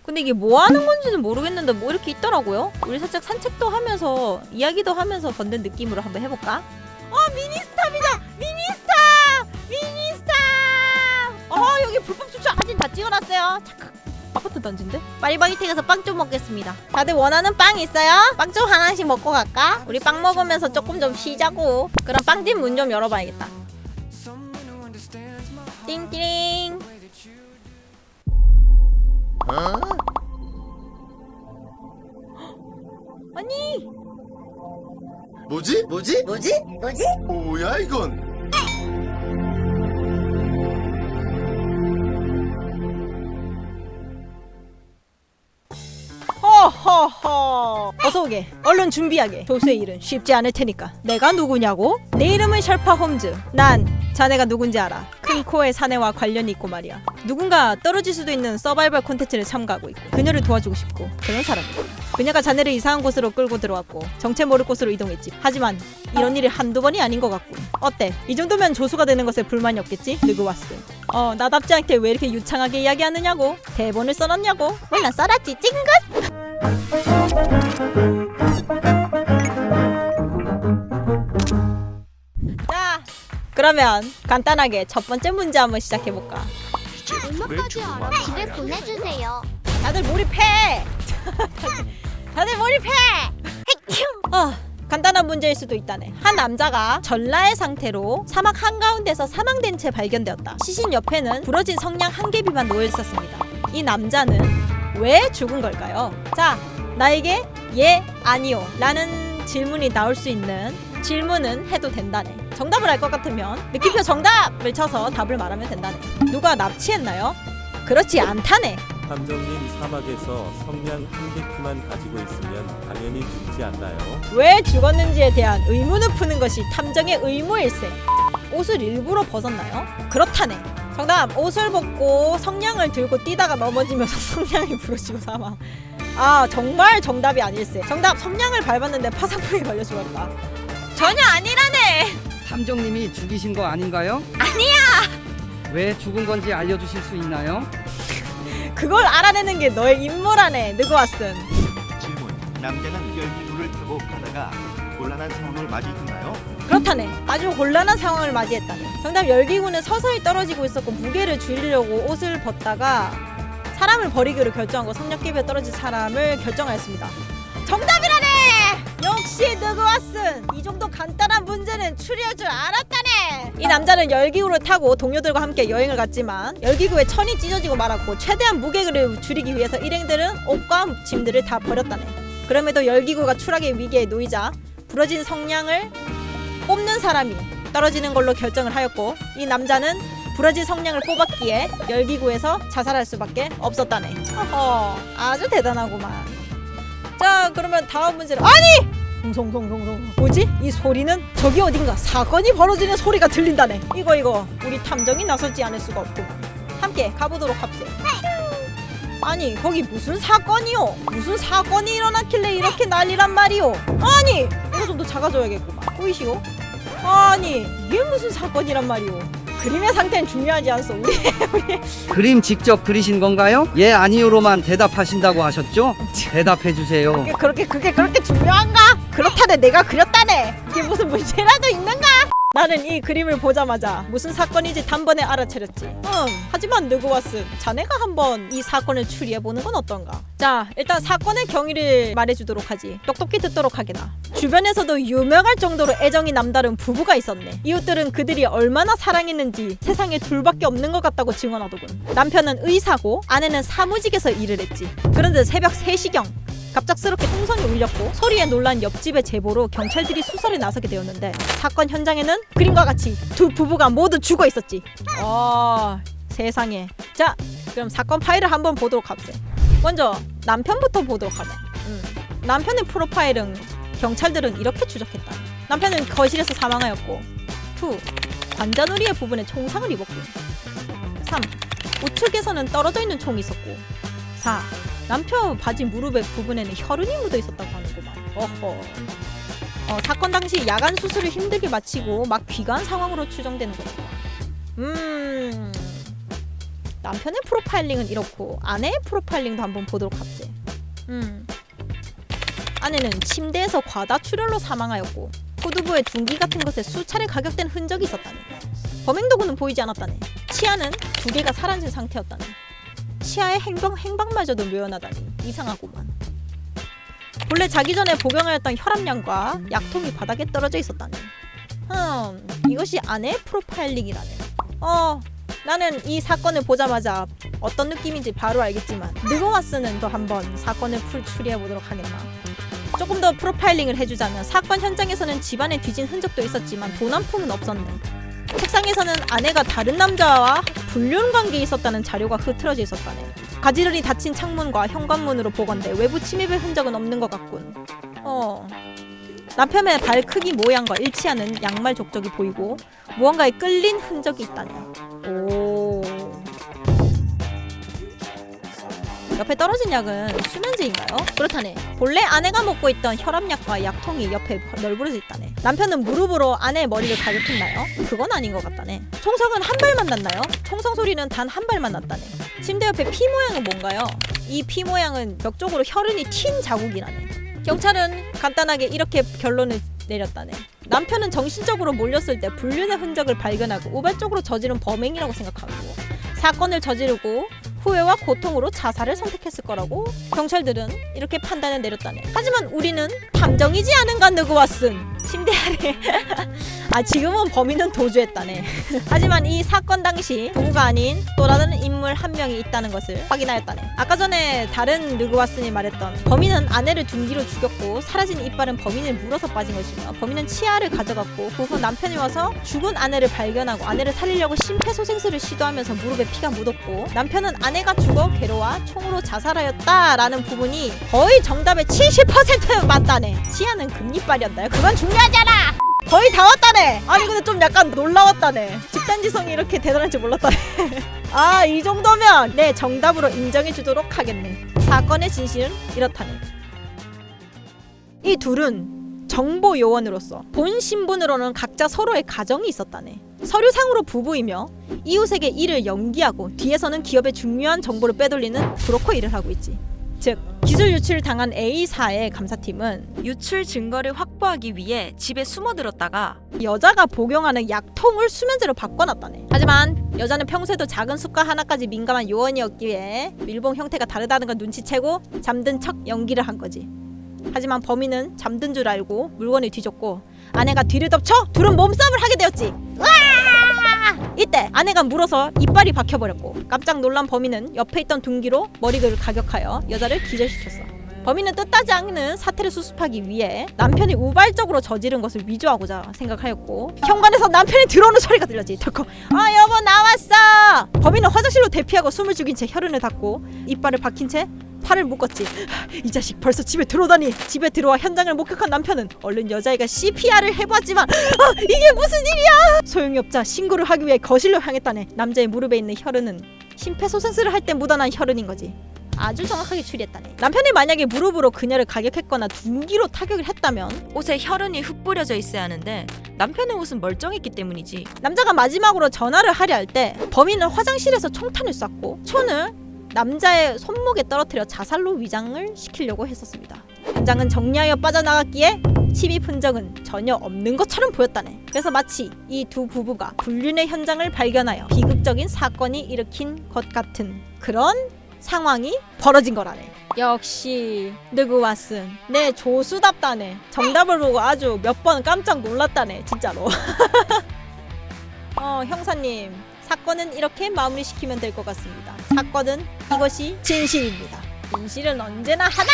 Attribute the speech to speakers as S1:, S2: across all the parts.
S1: 근데 이게 뭐 하는 건지는 모르겠는데 뭐 이렇게 있더라고요. 우리 살짝 산책도 하면서 이야기도 하면서 걷는 느낌으로 한번 해볼까? 미니스탑이다! 미니스탑! 여기 불법 주차 사진 다 찍어놨어요. 착각. 아파트 단지인데? 파리바게뜨에서 빵 좀 먹겠습니다. 다들 원하는 빵 있어요? 빵 좀 하나씩 먹고 갈까? 우리 빵 먹으면서 조금 좀 쉬자고. 그럼 빵집 문 좀 열어봐야겠다. 띵띵. 아니
S2: 뭐지? 뭐야 이건?
S1: 허허허 어서오게. 얼른 준비하게. 조수의 일은 쉽지 않을 테니까. 내가 누구냐고? 내 이름은 셜파 홈즈. 난 자네가 누군지 알아. 큰 코의 사내와 관련이 있고 말이야. 누군가 떨어질 수도 있는 서바이벌 콘텐츠를 참가하고 있고 그녀를 도와주고 싶고 그런 사람이야. 그녀가 자네를 이상한 곳으로 끌고 들어왔고 정체 모를 곳으로 이동했지. 하지만 이런 일이 한두 번이 아닌 것 같군. 어때? 이 정도면 조수가 되는 것에 불만이 없겠지? 느그와스. 나답지 않게 왜 이렇게 유창하게 이야기하느냐고? 대본을 써놨냐고? 몰라 써놨지 찡긋? 자, 그러면 간단하게 첫 번째 문제 한번 시작해볼까?
S3: 얼마까지 알아? 집에 보내주세요.
S1: 다들 몰입해! 다들 몰입해! 간단한 문제일 수도 있다네. 한 남자가 전라의 상태로 사막 한가운데서 사망된 채 발견되었다. 시신 옆에는 부러진 성냥 한 개비만 놓여 있었습니다. 이 남자는 왜 죽은 걸까요? 자, 나에게 예, 아니요 라는 질문이 나올 수 있는 질문은 해도 된다네. 정답을 알 것 같으면 느낌표 정답을 쳐서 답을 말하면 된다네. 누가 납치했나요? 그렇지 않다네.
S4: 탐정님, 사막에서 성냥 한 개만 가지고 있으면 당연히 죽지 않나요?
S1: 왜 죽었는지에 대한 의문을 푸는 것이 탐정의 의무일세. 옷을 일부러 벗었나요? 그렇다네. 정답. 옷을 벗고 성냥을 들고 뛰다가 넘어지면서 성냥이 부러지고 사망. 정말 정답이 아닐세. 정답. 성냥을 밟았는데 파상풍에 걸려 죽었다. 전혀 아니라네.
S5: 탐정님이 죽이신 거 아닌가요?
S1: 아니야.
S5: 왜 죽은 건지 알려주실 수 있나요?
S1: 그걸 알아내는 게 너의 임무라네. 느그와슨.
S6: 질문. 남자는 열기구를 타고 가다가 곤란한 상황을 맞이했나요?
S1: 그렇다네. 아주 곤란한 상황을 맞이했다네. 정답. 열기구는 서서히 떨어지고 있었고 무게를 줄이려고 옷을 벗다가 사람을 버리기로 결정하고 성냥개비에 떨어진 사람을 결정하였습니다. 정답이라네. 역시 느그와슨. 이 정도 간단한 문제는 추리할 줄 알았다네. 이 남자는 열기구를 타고 동료들과 함께 여행을 갔지만 열기구에 천이 찢어지고 말았고 최대한 무게를 줄이기 위해서 일행들은 옷과 짐들을 다 버렸다네. 그럼에도 열기구가 추락의 위기에 놓이자 부러진 성냥을 뽑는 사람이 떨어지는 걸로 결정을 하였고 이 남자는 부러진 성냥을 뽑았기에 열기구에서 자살할 수밖에 없었다네. 아주 대단하구만. 자, 그러면 다음 문제는 아니! 송송송송송. 뭐지? 이 소리는 저기 어딘가 사건이 벌어지는 소리가 들린다네. 이거 우리 탐정이 나서지 않을 수가 없구만. 함께 가보도록 합세. 아니 거기 무슨 사건이요? 무슨 사건이 일어났길래 이렇게 난리란 말이요? 아니 이거 좀 더 작아져야겠구만. 보이시오? 아니 이게 무슨 사건이란 말이오? 그림의 상태는 중요하지 않소. 우리
S5: 그림 직접 그리신 건가요? 예, 아니요로만 대답하신다고 하셨죠? 대답해 주세요.
S1: 그게 그렇게 중요한가? 그렇다네. 내가 그렸다네. 이게 무슨 문제라도 있는가? 나는 이 그림을 보자마자 무슨 사건인지 단번에 알아차렸지. 하지만 느그와스, 자네가 한번 이 사건을 추리해보는 건 어떤가? 자, 일단 사건의 경위를 말해주도록 하지. 똑똑히 듣도록 하게나. 주변에서도 유명할 정도로 애정이 남다른 부부가 있었네. 이웃들은 그들이 얼마나 사랑했는지 세상에 둘밖에 없는 것 같다고 증언하더군. 남편은 의사고 아내는 사무직에서 일을 했지. 그런데 새벽 3시경 갑작스럽게 통성이 울렸고 소리에 놀란 옆집의 제보로 경찰들이 수사에 나서게 되었는데 사건 현장에는 그림과 같이 두 부부가 모두 죽어 있었지. 세상에. 자, 그럼 사건 파일을 한번 보도록 합세. 먼저 남편부터 보도록 하자. 남편의 프로파일은 경찰들은 이렇게 추적했다. 남편은 거실에서 사망하였고 2. 관자놀이의 부분에 총상을 입었고 3. 우측에서는 떨어져 있는 총이 있었고 4. 남편 바지 무릎의 부분에는 혈흔이 묻어 있었다고 하는구만. 사건 당시 야간 수술을 힘들게 마치고 막 귀가한 상황으로 추정되는 거다. 남편의 프로파일링은 이렇고 아내의 프로파일링도 한번 보도록 합세. 아내는 침대에서 과다 출혈로 사망하였고 후두부에 둔기 같은 것에 수차례 가격된 흔적이 있었다네. 범행 도구는 보이지 않았다네. 치아는 2개가 사라진 상태였다네. 치아의 행방마저도 묘연하다니 이상하구만. 본래 자기 전에 복용하였던 혈압약과 약통이 바닥에 떨어져 있었다네. 이것이 아내의 프로파일링이라네. 나는 이 사건을 보자마자 어떤 느낌인지 바로 알겠지만 느고와스는 또 한번 사건을 추리해보도록 하겠나. 조금 더 프로파일링을 해주자면 사건 현장에서는 집안에 뒤진 흔적도 있었지만 도난품은 없었네. 책상에서는 아내가 다른 남자와 불륜 관계에 있었다는 자료가 흐트러져 있었다네. 가지런히 닫힌 창문과 현관문으로 보건대 외부 침입의 흔적은 없는 것 같군. 남편의 발 크기 모양과 일치하는 양말 족적이 보이고 무언가에 끌린 흔적이 있다네. 옆에 떨어진 약은 수면제인가요? 그렇다네. 본래 아내가 먹고 있던 혈압약과 약통이 옆에 널브러져 있다네. 남편은 무릎으로 아내의 머리를 가격했나요? 그건 아닌 것 같다네. 총성은 한 발만 났나요? 총성 소리는 단 한 발만 났다네. 침대 옆에 피 모양은 뭔가요? 이 피 모양은 벽 쪽으로 혈흔이 튄 자국이라네. 경찰은 간단하게 이렇게 결론을 내렸다네. 남편은 정신적으로 몰렸을 때 불륜의 흔적을 발견하고 우발적으로 저지른 범행이라고 생각하고 사건을 저지르고 후회와 고통으로 자살을 선택했을 거라고 경찰들은 이렇게 판단을 내렸다네. 하지만 우리는 탐정이지 않은가 느고와슨. 침대 아래 지금은 범인은 도주했다네. 하지만 이 사건 당시 부부가 아닌 또 다른 인물 한 명이 있다는 것을 확인하였다네. 아까 전에 다른 느고와슨이 말했던 범인은 아내를 둔기로 죽였고 사라진 이빨은 범인을 물어서 빠진 것이며 범인은 치아를 가져갔고 그 후 남편이 와서 죽은 아내를 발견하고 아내를 살리려고 심폐소생술을 시도하면서 무릎에 피가 묻었고 남편은 아내가 죽어 괴로워 총으로 자살하였다라는 부분이 거의 정답의 70% 맞다네. 치아는 금리빨이었나요? 그건 중요하잖아. 거의 다 왔다네. 아니 근데 좀 약간 놀라웠다네. 집단지성이 이렇게 대단할 줄 몰랐다네. 이 정도면 네 정답으로 인정해주도록 하겠네. 사건의 진실은 이렇다네. 이 둘은 정보 요원으로서 본 신분으로는 각자 서로의 가정이 있었다네. 서류상으로 부부이며 이웃에게 일을 연기하고 뒤에서는 기업의 중요한 정보를 빼돌리는 브로커 일을 하고 있지. 즉 기술 유출을 당한 A사의 감사팀은 유출 증거를 확보하기 위해 집에 숨어들었다가 여자가 복용하는 약통을 수면제로 바꿔놨다네. 하지만 여자는 평소에도 작은 습관 하나까지 민감한 요원이었기에 밀봉 형태가 다르다는 걸 눈치채고 잠든 척 연기를 한 거지. 하지만 범인은 잠든 줄 알고 물건을 뒤졌고 아내가 뒤를 덮쳐 둘은 몸싸움을 하게 되었지. 이때 아내가 물어서 이빨이 박혀버렸고 깜짝 놀란 범인은 옆에 있던 둔기로 머리를 가격하여 여자를 기절시켰어. 범인은 뜻하지 않는 사태를 수습하기 위해 남편이 우발적으로 저지른 것을 위조하고자 생각하였고 현관에서 남편이 들어오는 소리가 들렸지. 덜컥 여보 나왔어. 범인은 화장실로 대피하고 숨을 죽인 채 혈흔을 닫고 이빨을 박힌 채 팔을 묶었지. 이 자식 벌써 집에 들어오다니. 집에 들어와 현장을 목격한 남편은 얼른 여자애가 CPR을 해봤지만 이게 무슨 일이야. 소용이 없자 신고를 하기 위해 거실로 향했다네. 남자의 무릎에 있는 혈흔은 심폐소생술을 할 때 묻어난 혈흔인 거지. 아주 정확하게 추리했다네. 남편이 만약에 무릎으로 그녀를 가격했거나 둔기로 타격을 했다면 옷에 혈흔이 흩뿌려져 있어야 하는데 남편의 옷은 멀쩡했기 때문이지. 남자가 마지막으로 전화를 하려 할 때 범인은 화장실에서 총탄을 쐈고 총을 남자의 손목에 떨어뜨려 자살로 위장을 시키려고 했었습니다. 현장은 정리하여 빠져나갔기에 침입 흔적은 전혀 없는 것처럼 보였다네. 그래서 마치 이 두 부부가 불륜의 현장을 발견하여 비극적인 사건이 일으킨 것 같은 그런 상황이 벌어진 거라네. 역시 느그와슨 내 조수답다네. 정답을 보고 아주 몇 번 깜짝 놀랐다네 진짜로. 형사님 사건은 이렇게 마무리시키면 될 것 같습니다. 사건은 이것이 진실입니다. 진실은 언제나 하나!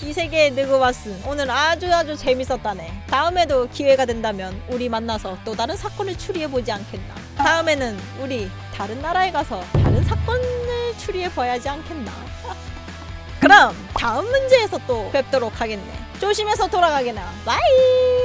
S1: 이 세계의 느그와슨 오늘 아주 재밌었다네. 다음에도 기회가 된다면 우리 만나서 또 다른 사건을 추리해보지 않겠나. 다음에는 우리 다른 나라에 가서 다른 사건을 추리해봐야지 않겠나. 그럼 다음 문제에서 또 뵙도록 하겠네. 조심해서 돌아가게나. 바이!